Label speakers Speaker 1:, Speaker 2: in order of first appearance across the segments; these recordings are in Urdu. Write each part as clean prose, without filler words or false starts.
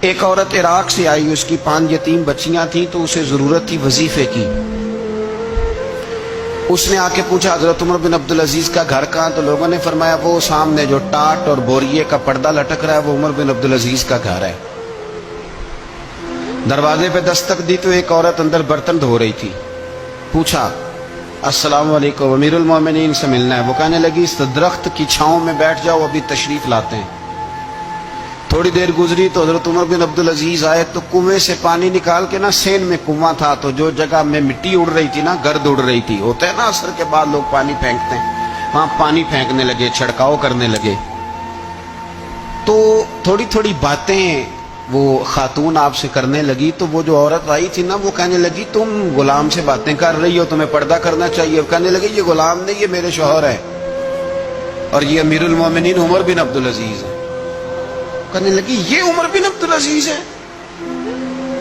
Speaker 1: ایک عورت عراق سے آئی، اس کی 5 یتیم بچیاں تھیں تو اسے ضرورت تھی وظیفے کی۔ اس نے آ کے پوچھا حضرت عمر بن عبدالعزیز کا گھر کہاں؟ تو لوگوں نے فرمایا وہ سامنے جو ٹاٹ اور بوریے کا پردہ لٹک رہا ہے وہ عمر بن عبدالعزیز کا گھر ہے۔ دروازے پہ دستک دی تو ایک عورت اندر برتن دھو رہی تھی۔ پوچھا السلام علیکم، امیر المومنین سے ملنا ہے۔ وہ کہنے لگی اس درخت کی چھاؤں میں بیٹھ جاؤ، ابھی تشریف لاتے ہیں۔ تھوڑی دیر گزری تو حضرت عمر بن عبدالعزیز آئے تو کنویں سے پانی نکال کے نا، سین میں کنواں تھا تو جو جگہ میں مٹی اڑ رہی تھی نا، گرد اڑ رہی تھی، ہوتا ہے نا عصر کے بعد لوگ پانی پھینکتے ہیں، وہاں پانی پھینکنے لگے، چھڑکاؤ کرنے لگے۔ تو تھوڑی تھوڑی باتیں وہ خاتون آپ سے کرنے لگی تو وہ جو عورت آئی تھی نا وہ کہنے لگی تم غلام سے باتیں کر رہی ہو، تمہیں پردہ کرنا چاہیے۔ کہنے لگی یہ غلام نہیں، یہ میرے شوہر ہے اور یہ امیر المومنین عمر بن عبدالعزیز ہے۔ کہنے لگی یہ عمر بن عبدالعزیز ہے؟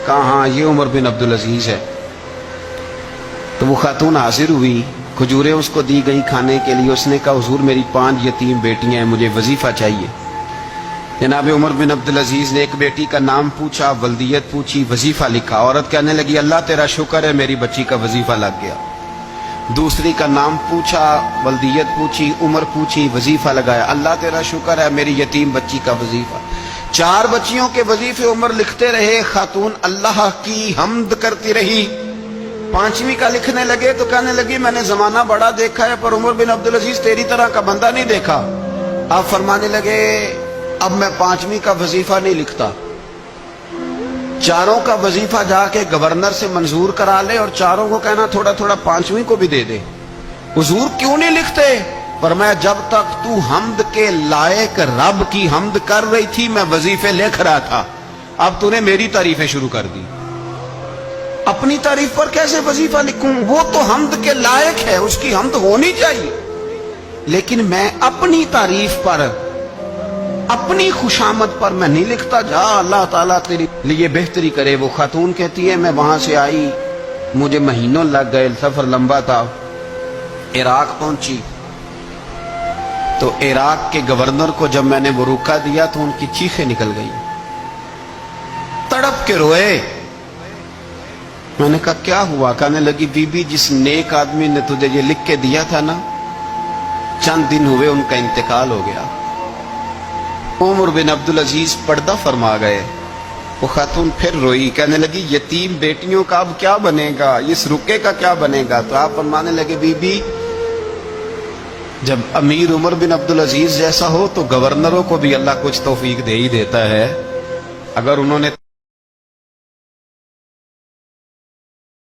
Speaker 1: کہا ہاں یہ عمر بن عبدالعزیز ہے۔ تو وہ خاتون حاضر ہوئی، کھجوریں اس کو دی گئی کھانے کے لیے۔ اس نے کہا حضور میری 5 یتیم بیٹیاں ہیں، مجھے وظیفہ چاہیے۔ جناب عمر بن عبدالعزیز نے ایک بیٹی کا نام پوچھا، ولدیت پوچھی، وظیفہ لکھا۔ عورت کہنے لگی اللہ تیرا شکر ہے میری بچی کا وظیفہ لگ گیا۔ دوسری کا نام پوچھا، ولدیت پوچھی، عمر پوچھی، وظیفہ لگایا، اللہ تیرا شکر ہے میری یتیم بچی کا وظیفہ۔ 4 بچیوں کے وظیفے عمر لکھتے رہے، خاتون اللہ کی حمد کرتی رہی۔ 5ویں کا لکھنے لگے تو کہنے لگی میں نے زمانہ بڑا دیکھا ہے پر عمر بن عبدالعزیز تیری طرح کا بندہ نہیں دیکھا۔ آپ فرمانے لگے اب میں 5ویں کا وظیفہ نہیں لکھتا، 4 کا وظیفہ جا کے گورنر سے منظور کرا لے اور 4 کو کہنا تھوڑا تھوڑا 5ویں کو بھی دے دے۔ حضور کیوں نہیں لکھتے؟ فرمایا جب تک تو حمد کے لائق رب کی حمد کر رہی تھی میں وظیفے لکھ رہا تھا، اب تو نے میری تعریفیں شروع کر دی۔ اپنی تعریف پر کیسے وظیفہ لکھوں؟ وہ تو حمد کے لائق ہے، اس کی حمد ہونی چاہیے، لیکن میں اپنی تعریف پر، اپنی خوشامد پر میں نہیں لکھتا۔ جا اللہ تعالیٰ تیری لیے بہتری کرے۔ وہ خاتون کہتی ہے میں وہاں سے آئی، مجھے مہینوں لگ گئے، سفر لمبا تھا، عراق پہنچی تو عراق کے گورنر کو جب میں نے وہ روکا دیا تو ان کی چیخیں نکل گئی، تڑپ کے روئے۔ میں نے کہا کیا ہوا؟ کہنے لگی بی بی جس نیک آدمی نے تجھے یہ لکھ کے دیا تھا نا، چند دن ہوئے ان کا انتقال ہو گیا۔ عمر بن عبدالعزیز پردہ فرما گئے۔ وہ خاتون پھر روئی، کہنے لگی یتیم بیٹیوں کا اب کیا بنے گا، اس رکے کا کیا بنے گا؟ تو آپ فرمانے لگے بی بی جب امیر عمر بن عبدالعزیز جیسا ہو تو گورنروں کو بھی اللہ کچھ توفیق دے ہی دیتا ہے، اگر انہوں نے